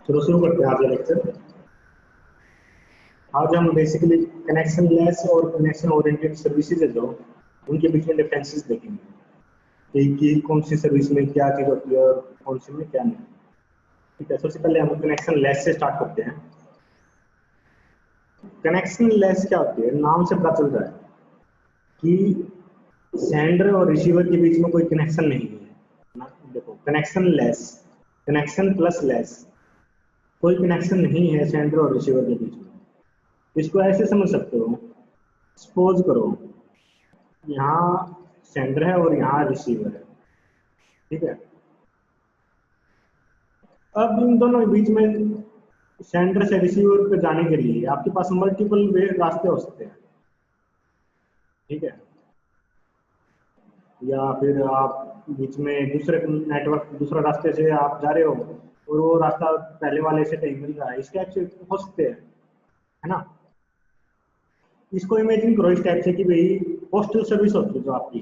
चलो शुरू करते हैं आज का लेक्चर। आज हम बेसिकली कनेक्शन लेस और कनेक्शन ओरिएंटेड सर्विसेज है जो उनके बीच में डिफरेंसेस देखेंगे कि कौन सी सर्विस में क्या चीज़ होती है और कौन सी में क्या नहीं। ठीक है, सबसे पहले हम कनेक्शन लेस से स्टार्ट करते हैं। कनेक्शन लेस क्या होती है? नाम से पता चल रहा है कि सेंडर और रिसीवर के बीच में कोई कनेक्शन नहीं है ना। देखो, connection less, connection plus less, कोई कनेक्शन नहीं है सेंडर और रिसीवर के बीच में। इसको ऐसे समझ सकते हो, सपोज करो यहाँ सेंडर है और यहाँ रिसीवर है, ठीक है। अब इन दोनों के बीच में सेंडर से रिसीवर पे जाने के लिए आपके पास मल्टीपल वे रास्ते हो सकते हैं, ठीक है। या फिर आप बीच में दूसरे नेटवर्क दूसरा रास्ते से आप जा रहे हो और वो रास्ता पहले वाले से कहीं मिल रहा है, इस टाइप से हो सकते हैं, है ना। इसको इमेजिन करो इस टाइप से कि भाई पोस्टल सर्विस होती है जो आपकी,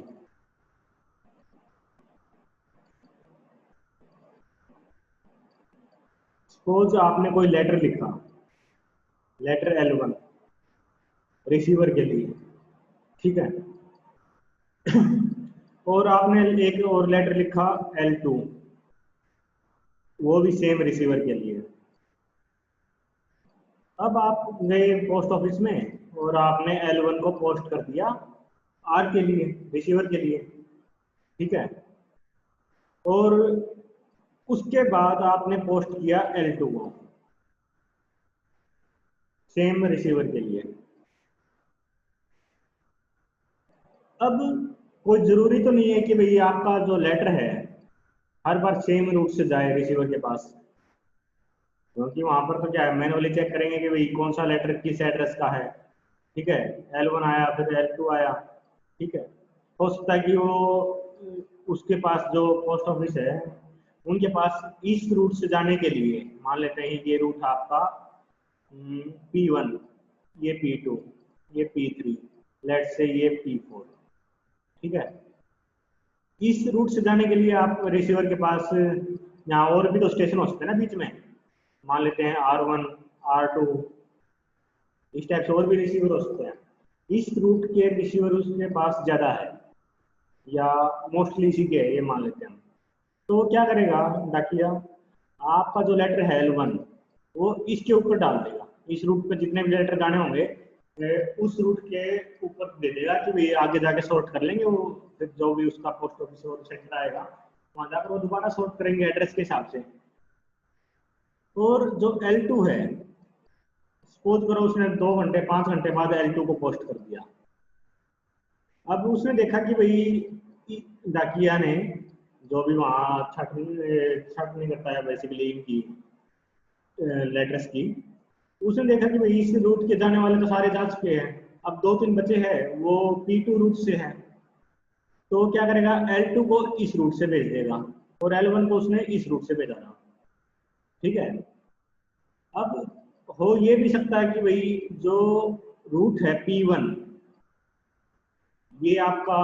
सपोज आपने कोई लेटर लिखा, लेटर L1 रिसीवर के लिए, ठीक है। और आपने एक और लेटर लिखा L2, वो भी सेम रिसीवर के लिए। अब आप गए पोस्ट ऑफिस में और आपने L1 को पोस्ट कर दिया R के लिए, रिसीवर के लिए, ठीक है। और उसके बाद आपने पोस्ट किया L2 को सेम रिसीवर के लिए। अब कोई जरूरी तो नहीं है कि भाई आपका जो लेटर है हर बार सेम रूट से जाए रिसीवर के पास, क्योंकि वहां पर तो क्या है, मैनुअली चेक करेंगे कि भाई कौन सा लेटर किस एड्रेस का है, ठीक है। L1 आया, फिर L2 आया, ठीक है। हो सकता है कि वो उसके पास जो पोस्ट ऑफिस है उनके पास इस रूट से जाने के लिए, मान लेते हैं ये रूट आपका P1, ये P2, ये P3, लेट से ये P4, ठीक है। इस रूट से जाने के लिए आप रिसीवर के पास, यहाँ और भी तो स्टेशन हो सकते हैं ना बीच में, मान लेते हैं R1, R2, इस टाइप से और भी रिसीवर हो सकते हैं। इस रूट के रिसीवर उसके पास ज्यादा है या मोस्टली इसी के है, ये मान लेते हैं हम। तो वो क्या करेगा डाकिया, आपका जो लेटर है L1 वो इसके ऊपर डाल देगा, इस रूट पे जितने भी लेटर जाने होंगे उस रूट के ऊपर दे देगा कि भाई आगे जाके सॉर्ट कर लेंगे वो, फिर जो भी उसका पोस्ट ऑफिस और सेंटर आएगा वहां जाकर वो दोबारा सॉर्ट करेंगे एड्रेस के हिसाब से। और जो L2 है, सपोज करो उसने 2 घंटे 5 घंटे बाद L2 को पोस्ट कर दिया। अब उसने देखा कि भाई डाकिया ने, जो भी वहाँ छटनी करता है बेसिकली इनकी लेटर्स की, उसने देखा कि भाई इस रूट के जाने वाले तो सारे जा चुके हैं, अब 2-3 बचे हैं वो P2 रूट से है। तो क्या करेगा, L2 को इस रूट से भेज देगा और L1 को उसने इस रूट से भेजा था, ठीक है। अब हो ये भी सकता है कि भाई जो रूट है P1 ये आपका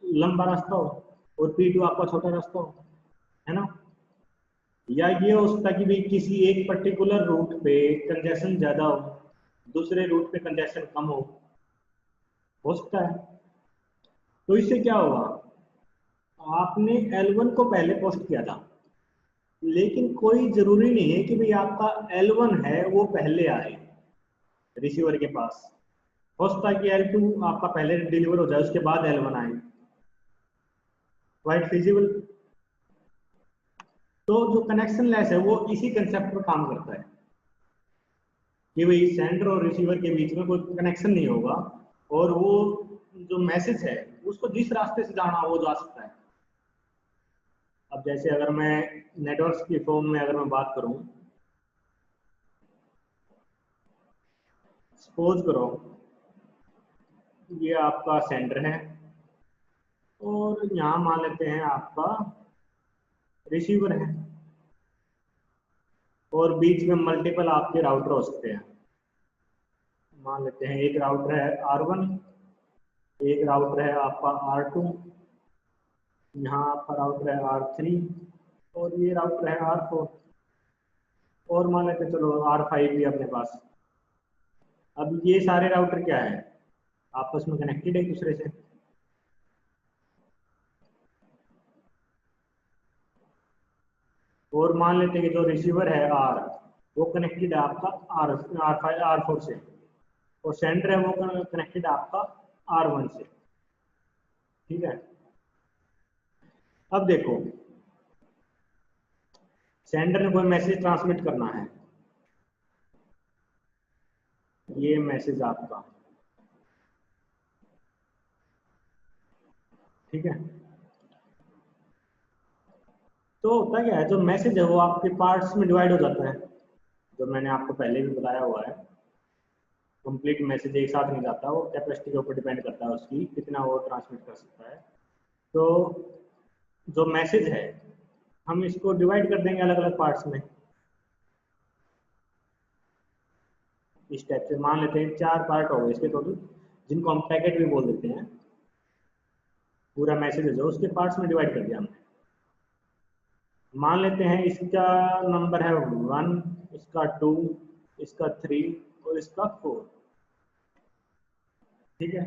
लंबा रास्ता हो और P2 आपका छोटा रास्ता हो, है ना। या ये हो सकता है कि भाई किसी एक पर्टिकुलर रूट पे कंजेशन ज्यादा हो, दूसरे रूट पे कंजेशन कम हो सकता है। तो इससे क्या होगा, आपने L1 को पहले पोस्ट किया था, लेकिन कोई जरूरी नहीं है कि भाई आपका L1 है वो पहले आए रिसीवर के पास। हो सकता है कि L2 आपका पहले डिलीवर हो जाए उसके बाद L1 आए, क्वाइट फिजिबल। तो जो कनेक्शन लेस है वो इसी कंसेप्ट पर काम करता है कि भाई सेंडर और रिसीवर के बीच में कोई कनेक्शन नहीं होगा, और वो जो मैसेज है उसको जिस रास्ते से जाना वो जा सकता है। अब जैसे अगर मैं नेटवर्क्स की फॉर्म में अगर मैं बात करूं, सपोज करो ये आपका सेंडर है और यहाँ मान लेते हैं आपका रिसीवर है, और बीच में मल्टीपल आपके राउटर हो सकते हैं। मान लेते हैं एक राउटर है R1, एक राउटर है आपका R2, यहाँ आपका राउटर है R3, और ये राउटर है R4, और मान लेते चलो R5 भी अपने पास। अब ये सारे राउटर क्या है, आपस में कनेक्टेड है एक दूसरे से। और मान लेते हैं कि जो रिसीवर है R, वो कनेक्टेड है आपका R5 R4 से, और सेंडर है वो कनेक्टेड है आपका R1 से। ठीक है, अब देखो सेंडर ने कोई मैसेज ट्रांसमिट करना है, ये मैसेज आपका, ठीक है। तो होता क्या है, जो मैसेज है वो आपके पार्ट्स में डिवाइड हो जाता है, जो मैंने आपको पहले भी बताया हुआ है। कंप्लीट मैसेज एक साथ नहीं जाता, वो कैपेसिटी के ऊपर डिपेंड करता है उसकी कितना वो ट्रांसमिट कर सकता है। तो जो मैसेज है हम इसको डिवाइड कर देंगे अलग अलग पार्ट्स में। इस टाइप से मान लेते हैं 4 पार्ट हो गए इसके टोटल, जिनको हम पैकेट भी बोल देते हैं। पूरा मैसेज है जो उसके पार्ट्स में डिवाइड कर दिया हमने। मान लेते हैं इसका नंबर है 1, इसका 2, इसका 3 और इसका 4। ठीक है,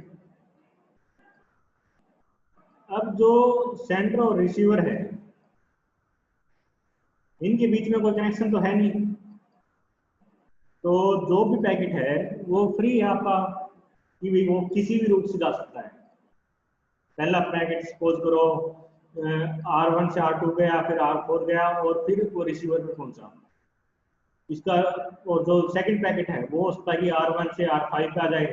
अब जो सेंडर और रिसीवर है इनके बीच में कोई कनेक्शन तो है नहीं, तो जो भी पैकेट है वो फ्री है आपका, कि भी वो किसी भी रूट से जा सकता है। पहला पैकेट सपोज करो R1 से R2 गया, फिर R4 गया, और फिर वो रिसीवर पे पहुंचा। इसका और जो सेकंड पैकेट है वो उसका कि R1 से R5 पे आ जाए,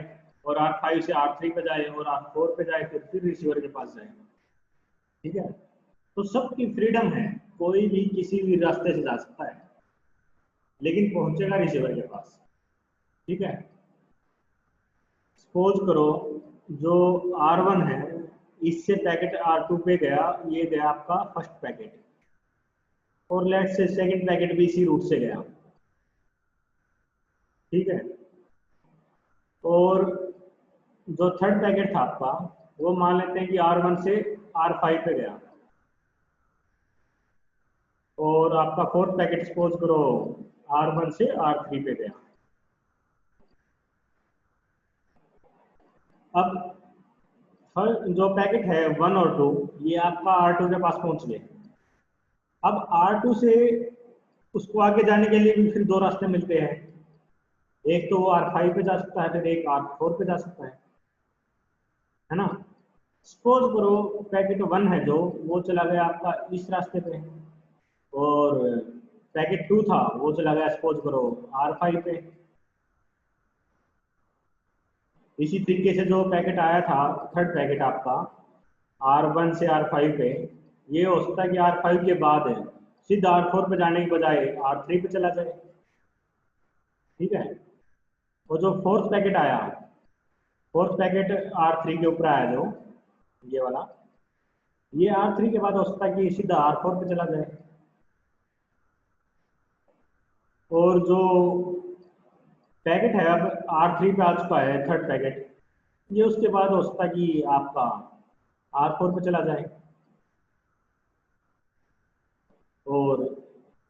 और R5 से R3 पे जाए, और R4 पे जाए, फिर रिसीवर के पास जाए। ठीक है, तो सबकी फ्रीडम है, कोई भी किसी भी रास्ते से जा सकता है, लेकिन पहुंचेगा रिसीवर के पास। ठीक है, सपोज करो जो R1 है इससे पैकेट R2 पे गया, ये गया आपका फर्स्ट पैकेट, और लेट से सेकंड पैकेट भी इसी रूट से गया। ठीक है, और जो थर्ड पैकेट था आपका वो मान लेते हैं कि R1 से R5 पे गया, और आपका फोर्थ पैकेट सपोज करो R1 से R3 पे गया। अब जो पैकेट है 1 और 2 ये आपका R2 के पास पहुंच गए। अब R2 से उसको आगे जाने के लिए भी फिर 2 रास्ते मिलते हैं, एक तो वो R5 पे जा सकता है, फिर एक R4 पे जा सकता है ना। सपोज करो पैकेट 1 है जो वो चला गया आपका इस रास्ते पे, और पैकेट 2 था वो चला गया सपोज करो R5 पे। इसी तरीके से जो पैकेट आया था थर्ड पैकेट आपका R1 से R5 पे, ये हो सकता है कि R5 के बाद है सीधा R4 पे जाने के बजाय R3 पे चला जाए। ठीक है, और जो फोर्थ पैकेट आया, फोर्थ पैकेट R3 के ऊपर आया जो ये वाला, ये R3 के बाद हो सकता है कि सीधा R4 पे चला जाए। और जो पैकेट है अब R3 पे आ चुका है थर्ड पैकेट, ये उसके बाद हो सकता है कि आपका R4 पे चला जाए। और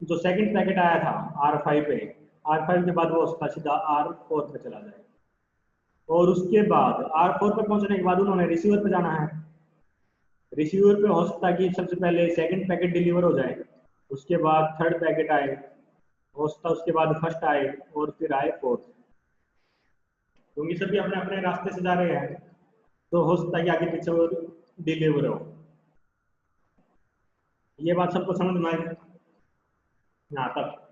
जो सेकंड पैकेट आया था R5 पे, R5 के बाद वो हो सकता है सीधा R4 पे चला जाए। और उसके बाद R4 पे पहुंचने के बाद उन्होंने रिसीवर पे जाना है। रिसीवर पे हो सकता है कि सबसे पहले सेकंड पैकेट डिलीवर हो जाए, उसके बाद थर्ड पैकेट आए, हो सकता है उसके बाद फर्स्ट आए, और फिर आए फोर्थ। क्योंकि सभी अपने अपने रास्ते से जा रहे हैं, तो हो सकता है कि आगे पीछे वो डिलीवर हो। ये बात सबको समझ में आई यहाँ तक?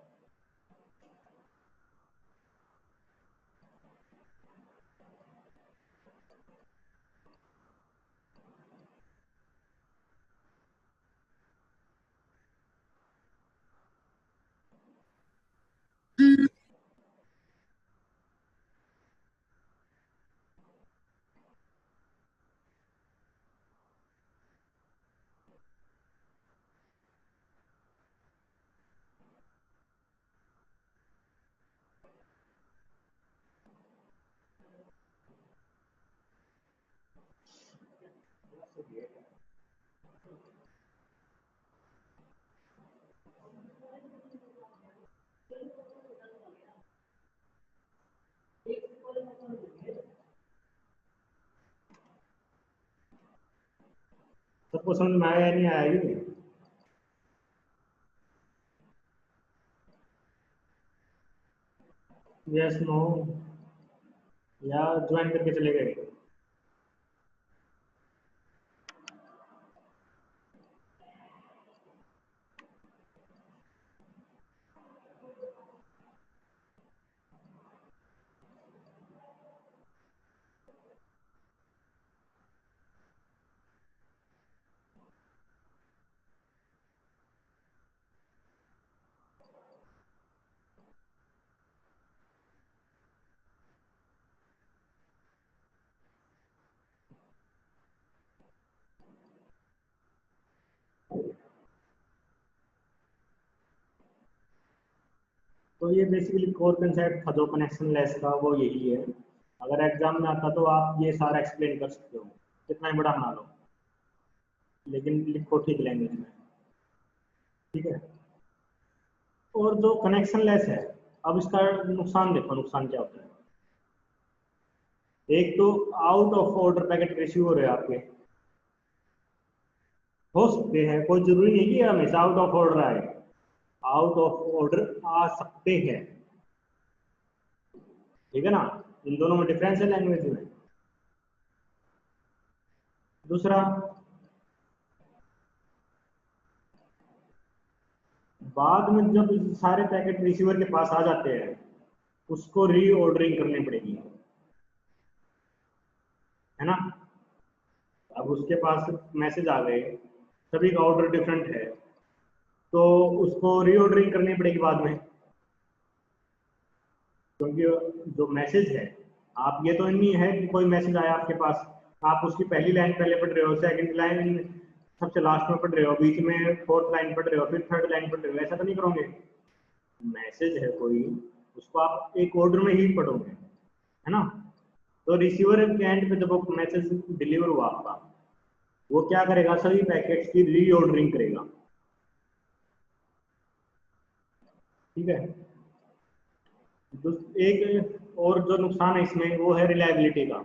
सबको समझ में आया या नहीं आया ये? यस नो, या ज्वाइन करके चले गए? तो ये बेसिकली कोर कंसेप्ट था जो कनेक्शन लेस का, वो यही है। अगर एग्जाम में आता तो आप ये सारा एक्सप्लेन कर सकते हो, कितना ही बड़ा बना लो, लेकिन लिखो ठीक लैंग्वेज में। ठीक है। और जो कनेक्शन लेस है, अब इसका नुकसान देखो, नुकसान क्या होता है। एक तो out of order packet receive हो रहे हैं आपके, हो सकते हैं, कोई जरूरी नहीं कि हमेशा आउट ऑफ ऑर्डर आए, आउट ऑफ ऑर्डर आ सकते हैं। ठीक है ना, इन दोनों में डिफरेंस है लैंग्वेज में। दूसरा, बाद में जब सारे पैकेट रिसीवर के पास आ जाते हैं, उसको रीऑर्डरिंग करनी पड़ेगी, है ना। अब उसके पास मैसेज आ गए, सभी का ऑर्डर डिफरेंट है, तो उसको रीऑर्डरिंग करनी पड़ेगी बाद में, क्योंकि जो मैसेज है, आप ये तो नहीं है कि कोई मैसेज आया आपके पास, आप उसकी पहली लाइन पहले पढ़ रहे हो, सेकंड लाइन सबसे लास्ट में पढ़ रहे हो, बीच में फोर्थ लाइन पढ़ रहे हो, फिर थर्ड लाइन पढ़ रहे हो, ऐसा तो नहीं करोगे। मैसेज है कोई, उसको आप एक ऑर्डर में ही पढ़ोगे, है ना। तो रिसीवर के एंड पे जब वो मैसेज डिलीवर हुआ आपका, वो क्या करेगा, सभी पैकेट्स की रीऑर्डरिंग करेगा। ठीक है। एक और जो नुकसान है इसमें, वो है रिलायबिलिटी का।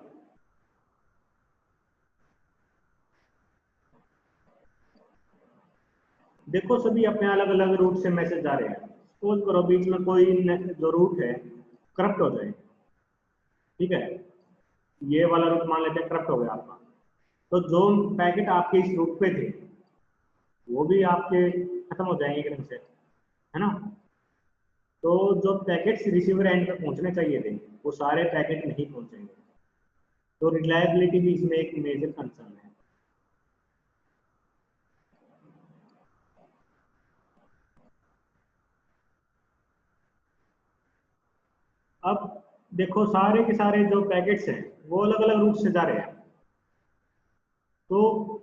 देखो सभी अपने अलग अलग रूट से मैसेज आ रहे हैं, सपोज करो बीच में कोई जो रूट है करप्ट हो जाए, ठीक है, ये वाला रूट मान लेते हैं करप्ट हो गया आपका, तो जो पैकेट आपके इस रूट पे थे, वो भी आपके खत्म हो जाएंगे एकदम से, है ना। तो जो पैकेट्स रिसीवर एंड पे पहुंचने चाहिए थे, वो सारे पैकेट नहीं पहुंचेंगे। तो रिलायबिलिटी भी इसमें एक मेजर कंसर्न है। अब देखो सारे के सारे जो पैकेट्स हैं, वो अलग अलग रूट से जा रहे हैं, तो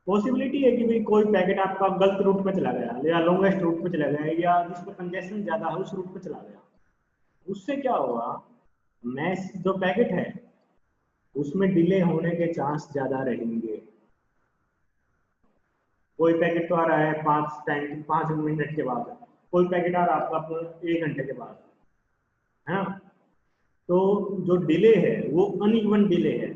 पॉसिबिलिटी है कि भाई कोई पैकेट आपका गलत रूट पे चला गया, या लॉन्गेस्ट रूट पे चला गया, या जिस पर कंजेशन ज्यादा है उस रूट पे चला गया। उससे क्या होगा, मैस जो पैकेट है उसमें डिले होने के चांस ज्यादा रहेंगे। कोई पैकेट तो आ रहा है 5 मिनट के बाद, कोई पैकेट आ रहा है आपका 1 घंटे के बाद, है ना। तो जो डिले है वो अनइवन डिले है।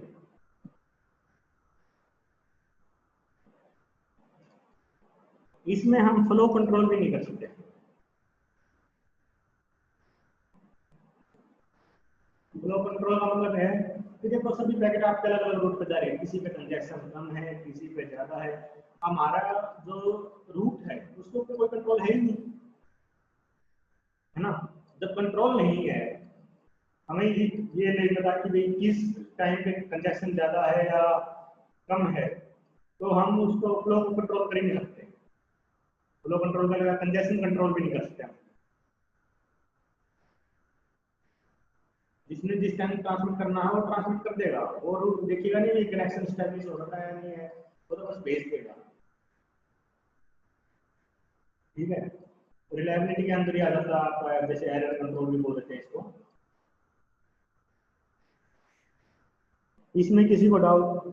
इसमें हम फ्लो कंट्रोल भी नहीं कर सकते। फ्लो कंट्रोल का मतलब है कि देखो सभी पैकेट आपके अलग अलग रूट पे जा रहे हैं, किसी पे कंजेशन कम है, किसी पे ज्यादा है। हमारा जो रूट है उसके ऊपर कोई कंट्रोल है ही नहीं, है ना। जब कंट्रोल नहीं है, हमें ये नहीं पता कि भाई किस टाइम पे कंजेशन ज्यादा है या कम है, तो हम उसको फ्लो को कंट्रोल कर ही नहीं सकते। फ्लो कंट्रोल करेगा, कंजेशन कंट्रोल भी नहीं कर सकते हम। जिसने जिस टाइम ट्रांसमिट करना है वो ट्रांसमिट कर देगा, और देखिएगा नहीं ये कनेक्शन स्टैब्लिश हो रहा है या नहीं है, वो तो बस भेज देगा। ठीक है, रिलायबिलिटी के अंदर ही आ जाता है आपका, जैसे एरर कंट्रोल भी बोल देते हैं इसको। इसमें किसी को डाउट?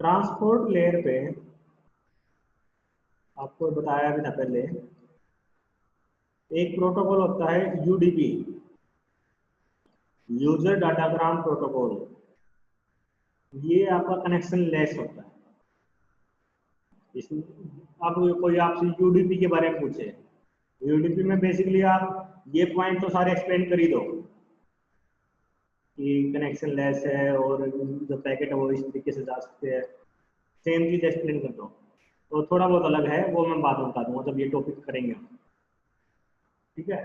ट्रांसपोर्ट लेयर पे आपको बताया भी था पहले, एक प्रोटोकॉल होता है यूडीपी, यूजर डाटाग्राम प्रोटोकॉल। ये आपका कनेक्शन लेस होता है। इसमें अब कोई आपसे यूडीपी के बारे में पूछे, यूडीपी में बेसिकली आप ये पॉइंट तो सारे एक्सप्लेन कर ही दो कि कनेक्शन लेस है और जो पैकेट है वो इस तरीके से जा सकते हैं, सेम चीज एक्सप्लेन कर दो। तो थोड़ा बहुत अलग है, वो मैं बाद में बता दूंगा जब ये टॉपिक करेंगे हम। ठीक है,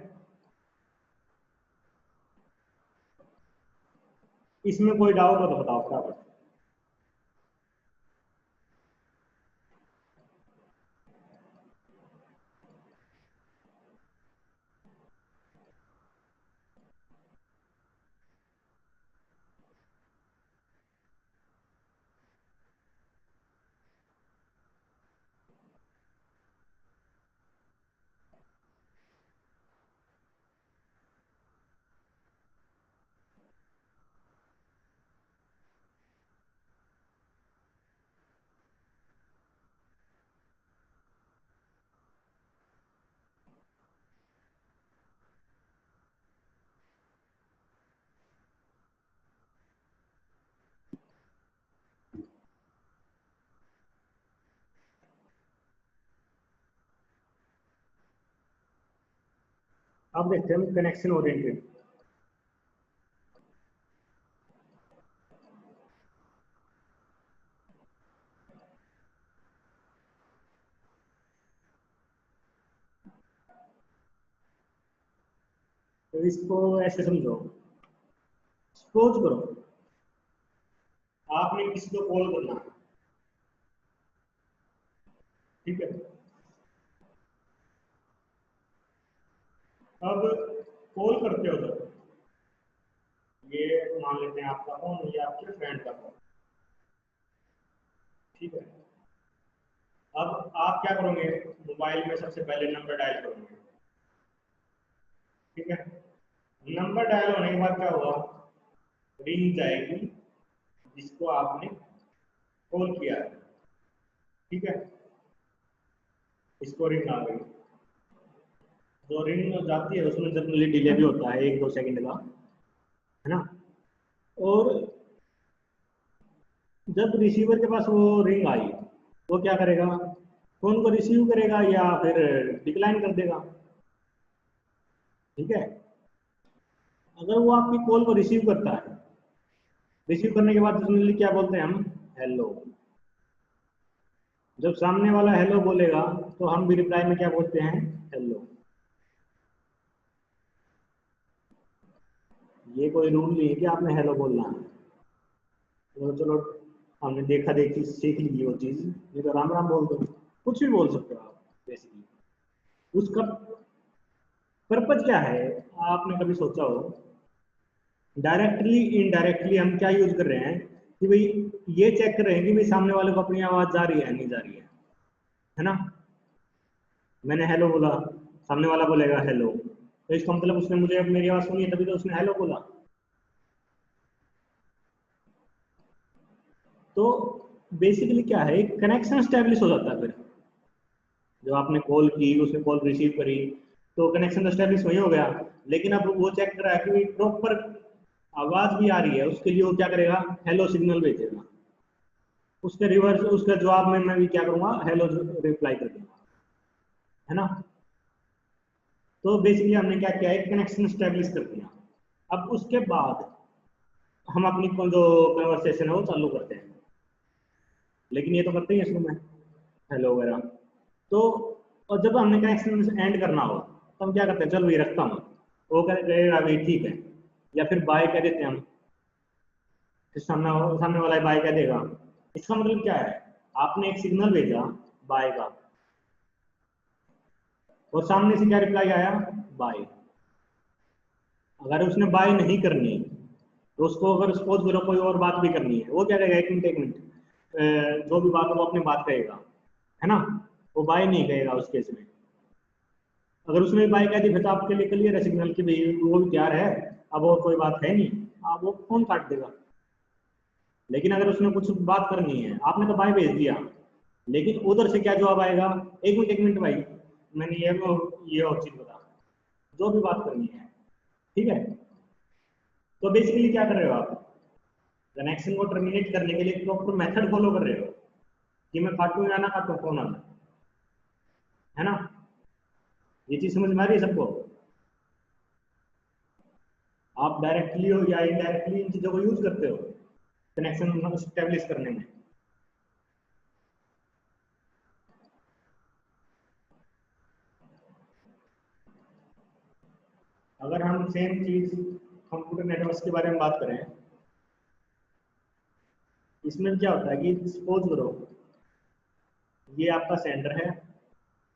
इसमें कोई डाउट हो तो बताओ फटाफट। अब देखते हैं कनेक्शन ओरिएंटेड। तो इसको ऐसे समझो, सपोज करो आपने किसी को कॉल करना है, ठीक है। अब कॉल करते हो तो ये मान लेते हैं आपका फोन, ये आपके फ्रेंड का फोन, ठीक है। अब आप क्या करोगे, मोबाइल में सबसे पहले नंबर डायल करोगे, ठीक है। नंबर डायल होने के बाद क्या होगा, रिंग जाएगी जिसको आपने कॉल किया है, ठीक है। इसको रिंग आ गई, जो रिंग जाती है उसमें जनरली डिले भी होता है 1-2 सेकंड का, है ना। और जब रिसीवर के पास वो रिंग आई, वो क्या करेगा, फोन को रिसीव करेगा या फिर डिक्लाइन कर देगा, ठीक है। अगर वो आपकी कॉल को रिसीव करता है, रिसीव करने के बाद जनरली क्या बोलते हैं हम, हेलो। जब सामने वाला हेलो बोलेगा तो हम भी रिप्लाई में क्या बोलते हैं, हेलो। ये कोई रूल नहीं है कि आपने हेलो बोलना है, तो चलो हमने देखा देखी सीख ली वो चीज, ये तो राम राम बोल दो, कुछ भी बोल सकते हो आप बेसिकली। उसका पर्पज क्या है, आपने कभी सोचा हो? डायरेक्टली इनडायरेक्टली हम क्या यूज कर रहे हैं कि भाई ये चेक कर रहे हैं कि भाई सामने वाले को अपनी आवाज जा रही है नहीं जा रही है ना। मैंने हेलो बोला, सामने वाला बोलेगा हेलो, तो इसका मतलब उसने मुझे अब मेरी आवाज सुनी है तभी तो उसने हेलो बोला। तो बेसिकली क्या है, कनेक्शन स्टैब्लिश हो जाता है। फिर जो आपने कॉल की, उसने कॉल रिसीव करी, तो कनेक्शन तो स्टैब्लिश वही हो गया। लेकिन अब वो चेक कर रहा है कि प्रॉपर आवाज भी आ रही है, उसके लिए वो क्या करेगा, हेलो सिग्नल भेजेगा। उसके रिवर्स उसके जवाब में मैं भी क्या करूंगा, हेलो रिप्लाई कर दूंगा, है ना। तो बेसिकली हमने क्या किया, एक कनेक्शन स्टेब्लिश कर दिया। अब उसके बाद हम अपनी जो कन्वर्सेशन है वो चालू करते हैं, लेकिन ये तो करते ही हैं शुरू में हेलो वगैरह। तो और जब हमने कनेक्शन एंड करना हो तो हम क्या करते हैं, चलो ये रखता हूँ, वो कहेगा भाई ठीक है, या फिर बाय कह देते हैं हम, फिर सामने वाला बाय कह देगा। इसका मतलब क्या है, आपने एक सिग्नल भेजा बाय का, और सामने से क्या रिप्लाई आया, बाय। अगर उसने बाय नहीं करनी तो उसको अगर सपोज करो कोई और बात भी करनी है, वो क्या कहेगा, एक मिनट जो भी बात हो वो अपनी बात कहेगा, है ना। वो बाय नहीं कहेगा उस केस में। अगर उसने बाय कह दी फिर तो आपके लिए क्लियर है सिग्नल की भाई वो भी तैयार है, अब और कोई बात है नहीं, आप वो फोन काट देगा। लेकिन अगर उसने कुछ बात करनी है, आपने तो बाय भेज दिया, लेकिन उधर से क्या जवाब आएगा, एक मिनट भाई, मैंने ये और चीज बता, जो भी बात करनी है, ठीक है। तो बेसिकली क्या कर रहे हो आप, कनेक्शन को टर्मिनेट करने के लिए प्रॉपर मेथड फॉलो कर रहे हो कि मैं काटूं या ना काटूं फोन आना, है ना। ये चीज समझ में आ रही है सबको। आप डायरेक्टली हो या इनडायरेक्टली इन चीजों को यूज करते हो कनेक्शन स्टेब्लिश करने में। अगर हम सेम चीज कंप्यूटर नेटवर्क के बारे में बात करें, इसमें क्या होता है कि सपोज करो ये आपका सेंडर है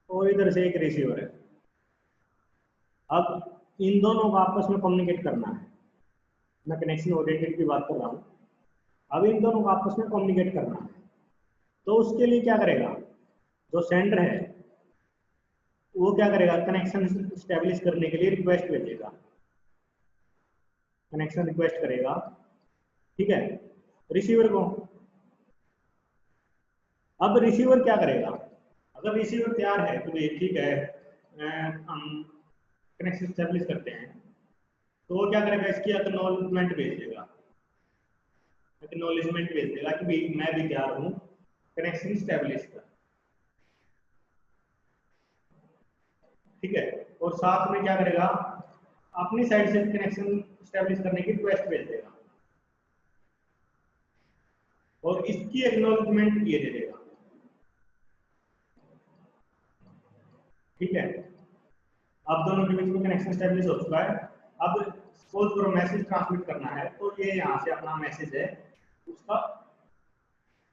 और इधर से एक रिसीवर है। अब इन दोनों को आपस में कम्युनिकेट करना है, मैं कनेक्शन ओरिएंटेड की बात कर रहा हूँ। अब इन दोनों को आपस में कम्युनिकेट करना है, तो उसके लिए क्या करेगा, जो सेंडर है वो क्या करेगा, कनेक्शन स्टेब्लिश करने के लिए रिक्वेस्ट भेजेगा, कनेक्शन रिक्वेस्ट करेगा, ठीक है, रिसीवर को। अब रिसीवर क्या करेगा, अगर रिसीवर तैयार है तो ये ठीक है, हम कनेक्शन स्टेब्लिश करते हैं, तो वो क्या करेगा, इसकी एक्नॉलेजमेंट भेज देगा, एक्नॉलेजमेंट भेज देगा कि भाई मैं भी तैयार हूँ कनेक्शन स्टेब्लिश कर, ठीक है। और साथ में क्या करेगा, अपनी साइड से कनेक्शन स्टेब्लिश करने की रिक्वेस्ट भेज देगा और इसकी एक्नॉलेजमेंट ये दे देगा, ठीक है। अब दोनों के बीच में कनेक्शन स्टेब्लिश हो चुका है। अब सपोज करो मैसेज ट्रांसमिट करना है, तो ये यहाँ से अपना मैसेज है उसका,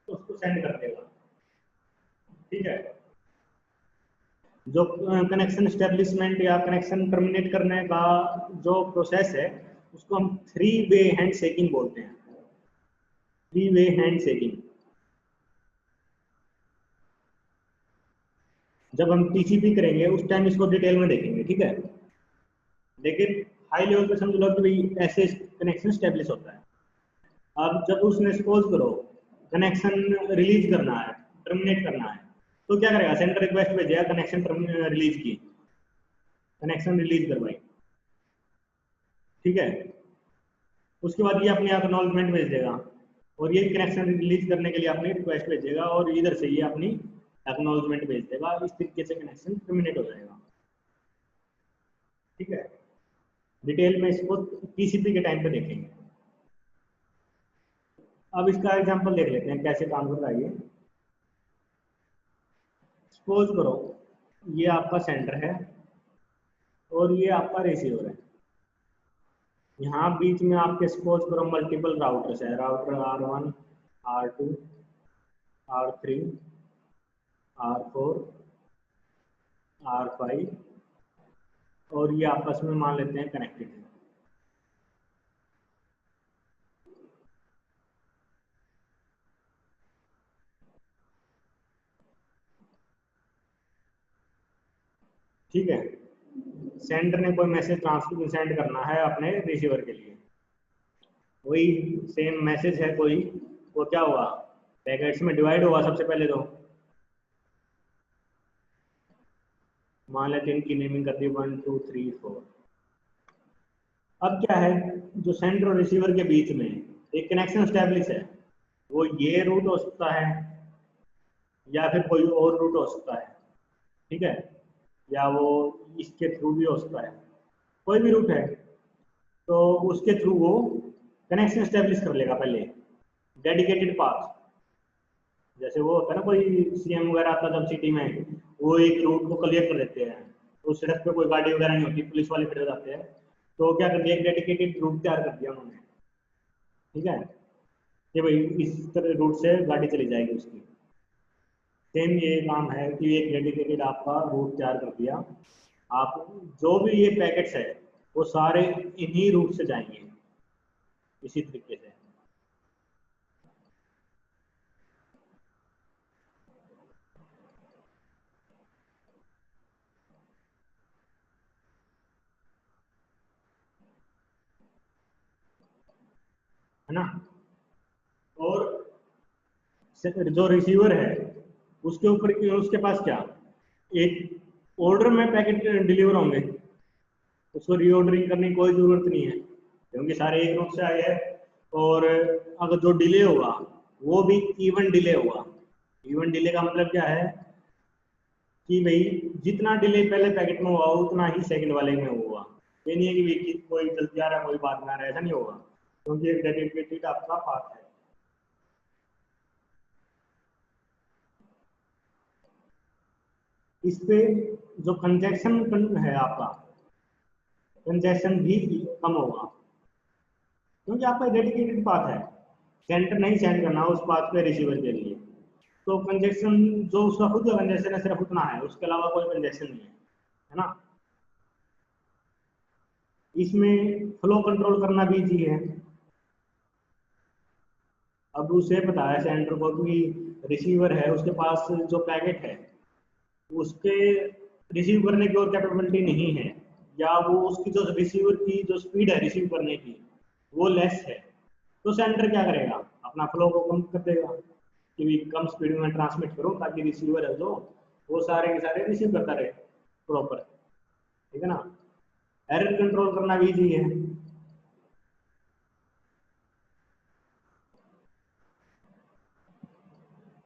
उसको सेंड कर देगा, ठीक है। जो कनेक्शन स्टेब्लिशमेंट या कनेक्शन टर्मिनेट करने का जो प्रोसेस है उसको हम थ्री वे हैंड शेकिंग बोलते हैं, थ्री वे हैंड शेकिंग। जब हम टीसीपी करेंगे उस टाइम इसको डिटेल में देखेंगे, ठीक है। लेकिन हाई लेवल पे समझ लो कि भाई ऐसे कनेक्शन स्टेब्लिश होता है। अब जब उसने सपोज करो कनेक्शन रिलीज करना है, टर्मिनेट करना है, तो क्या करेगा, सेंटर रिक्वेस्ट भेजेगा कनेक्शन रिलीज की, कनेक्शन रिलीज करवाई, ठीक है। उसके बाद ये अपने एक्नॉलेजमेंट भेज देगा और ये कनेक्शन रिलीज करने के लिए अपनी रिक्वेस्ट भेजेगा और इधर से ये अपनी एक्नॉलेजमेंट भेज देगा। इस तरीके से कनेक्शन टर्मिनेट हो जाएगा, ठीक है। डिटेल में इसको टीसीपी के टाइम पे देखेंगे। अब इसका एग्जांपल देख लेते हैं कैसे काम कर रहा है ये। सपोज करो ये आपका सेंटर है और ये आपका रिसीवर है। यहाँ बीच में आपके सपोज करो मल्टीपल राउटर्स है, router R1, R2, R3, R4, R5, और ये आपस में मान लेते हैं कनेक्टेड है। ठीक है, सेंडर ने कोई मैसेज ट्रांसफर सेंड करना है अपने रिसीवर के लिए, वही सेम मैसेज है कोई, वो क्या हुआ, पैकेट्स में डिवाइड हुआ सबसे पहले तो, मान लेते हैं इनकी नेमिंग कर दी 1 2 3 4। अब क्या है, जो सेंडर और रिसीवर के बीच में एक कनेक्शन स्टैब्लिश है, वो ये रूट हो सकता है या फिर कोई और रूट हो सकता है, ठीक है, या वो इसके थ्रू भी हो सकता है, कोई भी रूट है तो उसके थ्रू वो कनेक्शन स्टेब्लिश कर लेगा पहले, डेडिकेटेड पाथ। जैसे वो होता है ना, कोई सीएम वगैरह आता है जब सिटी में, वो एक रूट को क्लियर कर देते हैं, तो उस सड़क पे कोई गाड़ी वगैरह नहीं होती, पुलिस वाले खड़े हो जाते हैं, तो क्या कर दिया, एक डेडिकेटेड रूट तैयार कर दिया उन्होंने, ठीक है, कि भाई इस तरह रूट से गाड़ी चली जाएगी उसकी। सेम ये काम है कि एक डेडिकेटेड आपका रूट तैयार कर दिया, आप जो भी ये पैकेट्स है वो सारे इन्हीं रूट से जाएंगे इसी तरीके से। है ना। और जो रिसीवर है उसके ऊपर उसके पास क्या, एक ऑर्डर में पैकेट डिलीवर होंगे, उसको रीऑर्डरिंग करने की कोई जरूरत नहीं है क्योंकि सारे एक रूट से आए हैं। और अगर जो डिले होगा वो भी इवन डिले होगा। इवन डिले का मतलब क्या है कि भाई जितना डिले पहले पैकेट में हुआ उतना ही सेकंड वाले में हुआ। ये नहीं है कि भाई कोई जल्दी आ रहा है कोई बाद में आ रहा है, ऐसा नहीं होगा क्योंकि एक डेडिकेटेड आपका पाथ है। इस पे जो कंजेक्शन है आपका, कंजेक्शन भी कम होगा क्योंकि आपका डेडिकेटेड पाथ है, सेंटर नहीं सेंड करना उस पाथ पे रिसीवर के लिए। तो कंजेक्शन जो उसका खुद का कंजेक्शन है सिर्फ उतना है, उसके अलावा कोई कंजेक्शन नहीं है ना। इसमें फ्लो कंट्रोल करना भी इजी है। अब उसे पता है सेंटर को कि रिसीवर है उसके पास जो पैकेट है उसके रिसीव करने की और कैपेबिलिटी नहीं है, या वो उसकी जो रिसीवर की जो स्पीड है रिसीव करने की वो लेस है, तो सेंटर क्या करेगा, अपना फ्लो को कम कर देगा कि भी कम स्पीड में ट्रांसमिट करो ताकि रिसीवर है जो वो सारे के सारे रिसीव करता रहे प्रॉपर, ठीक है ना। एरर कंट्रोल करना भी इजी है।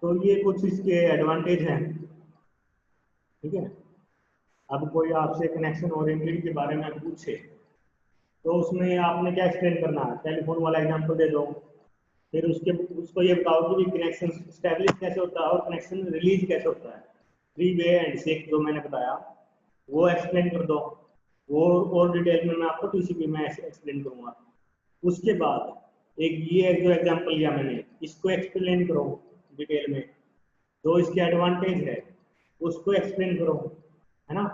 तो ये कुछ इसके एडवांटेज हैं, ठीक है। अब कोई आपसे कनेक्शन ओरिएंटेड के बारे में पूछे तो उसमें आपने क्या एक्सप्लेन करना है, टेलीफोन वाला एग्जांपल दे दो, फिर उसके उसको ये बताओ कि कनेक्शन स्टैब्लिश कैसे होता है और कनेक्शन रिलीज कैसे होता है, थ्री वे एंड सिक जो मैंने बताया वो एक्सप्लेन कर दो। वो और डिटेल में मैं आपको टीसीपी में एक्सप्लेन करूंगा। उसके बाद एक ये जो एग्जांपल लिया मैंने इसको एक्सप्लेन करो डिटेल में, जो इसके एडवांटेज है उसको एक्सप्लेन करो, है ना।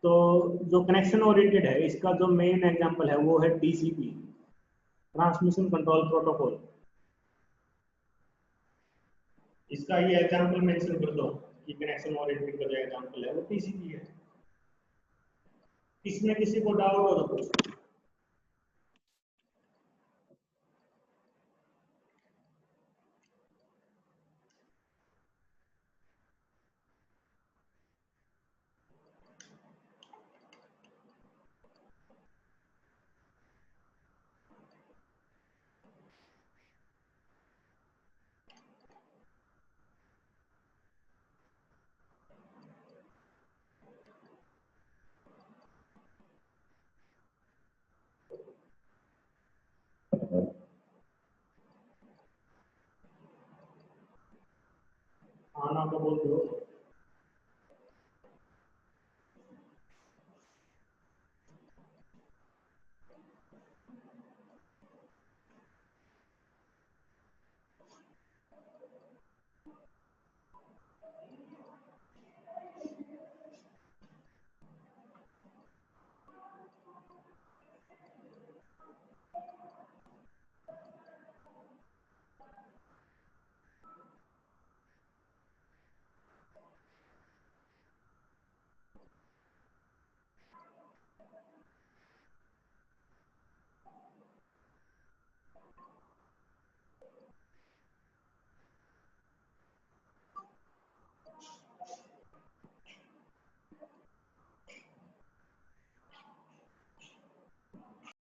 तो जो कनेक्शन ओरिएंटेड है इसका जो मेन एग्जांपल है वो है टीसीपी, ट्रांसमिशन कंट्रोल प्रोटोकॉल। इसका ये एग्जांपल मेंशन कर दो कि कनेक्शन ओरिएंटेड का जो एग्जांपल है वो टीसीपी है। इसमें किसी को डाउट हो तो पूछो। आना तो बोल दो।